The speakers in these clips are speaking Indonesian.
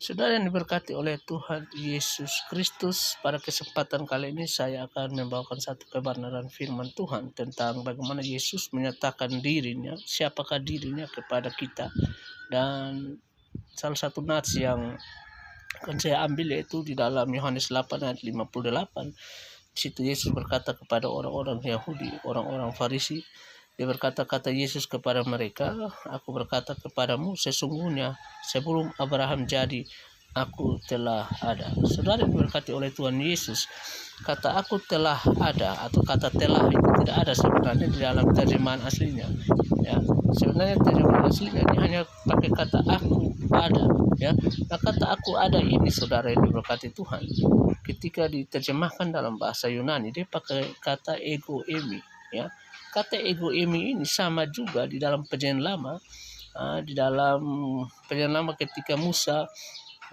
Saudara yang diberkati oleh Tuhan Yesus Kristus, pada kesempatan kali ini saya akan membawakan satu kebenaran firman Tuhan tentang bagaimana Yesus menyatakan dirinya, siapakah dirinya kepada kita. Dan salah satu nats yang akan saya ambil yaitu di dalam Yohanes 8 ayat 58. Di situ Yesus berkata kepada orang-orang Yahudi, orang-orang Farisi. Dia berkata, kata Yesus kepada mereka, aku berkata kepadamu, sesungguhnya sebelum Abraham jadi, aku telah ada. Saudara yang diberkati oleh Tuhan Yesus, kata aku telah ada atau kata telah itu tidak ada sebenarnya di dalam terjemahan aslinya. Ya, sebenarnya terjemahan aslinya ini hanya pakai kata aku ada. Ya, nah kata aku ada ini, saudara yang diberkati Tuhan, ketika diterjemahkan dalam bahasa Yunani dia pakai kata ego emi. Ya, kata ego emi ini sama juga di dalam Perjanjian Lama. Di dalam Perjanjian Lama ketika Musa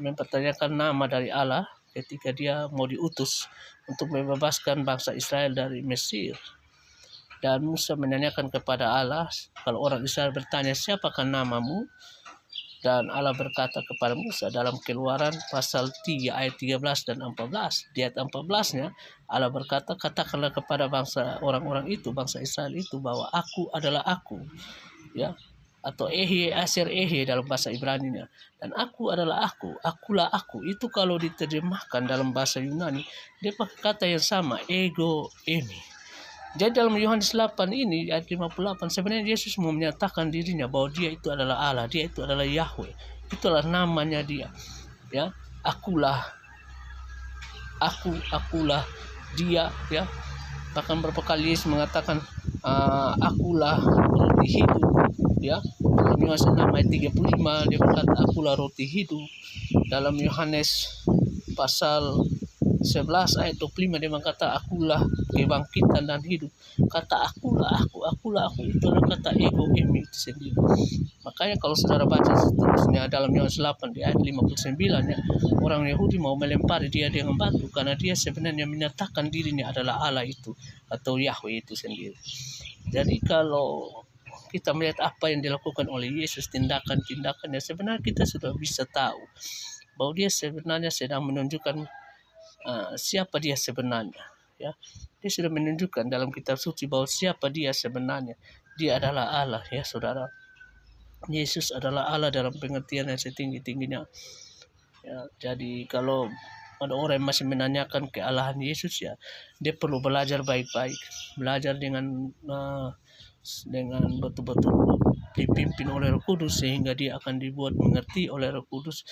mempertanyakan nama dari Allah ketika dia mau diutus untuk membebaskan bangsa Israel dari Mesir. Dan Musa menanyakan kepada Allah, kalau orang Israel bertanya, siapakah namamu? Dan Allah berkata kepada Musa dalam Keluaran pasal 3 ayat 13 dan 14. Di ayat 14-nya Allah berkata, katakanlah kepada bangsa orang-orang itu, bangsa Israel itu, bahwa aku adalah aku. Ya, atau Ehe Aser Ehe dalam bahasa Ibrani-nya. Dan aku adalah aku, akulah aku. Itu kalau diterjemahkan dalam bahasa Yunani, dia pakai kata yang sama, ego emi. Jadi dalam Yohanes 8 ini ayat 58 sebenarnya Yesus mau menyatakan dirinya bahwa dia itu adalah Allah, dia itu adalah Yahweh. Itulah namanya dia. Ya, akulah dia, ya. Bahkan berapa kali Yesus mengatakan akulah roti hidup, ya. Dalam Yohanes 6 ayat 35 dia berkata akulah roti hidup. Dalam Yohanes pasal 11 ayat 25 dia berkata akulah kebangkitan dan hidup. Kata akulah aku itu adalah kata ego emi itu sendiri. Makanya kalau saudara baca seterusnya dalam Yohanes 8 di ayat 59 ya, orang Yahudi mau melempari dia dengan batu karena dia sebenarnya menyatakan dirinya adalah Allah itu atau Yahweh itu sendiri. Jadi kalau kita melihat apa yang dilakukan oleh Yesus, tindakan-tindakannya, sebenarnya kita sudah bisa tahu bahwa dia sebenarnya sedang menunjukkan siapa dia sebenarnya. Ya, dia sudah menunjukkan dalam kitab suci bahwa siapa dia sebenarnya. Dia adalah Allah, ya saudara. Yesus adalah Allah dalam pengertian yang setinggi-tingginya. Ya, jadi kalau ada orang yang masih menanyakan kealahan Yesus, ya dia perlu belajar baik-baik, belajar dengan betul-betul dipimpin oleh Roh Kudus sehingga dia akan dibuat mengerti oleh Roh Kudus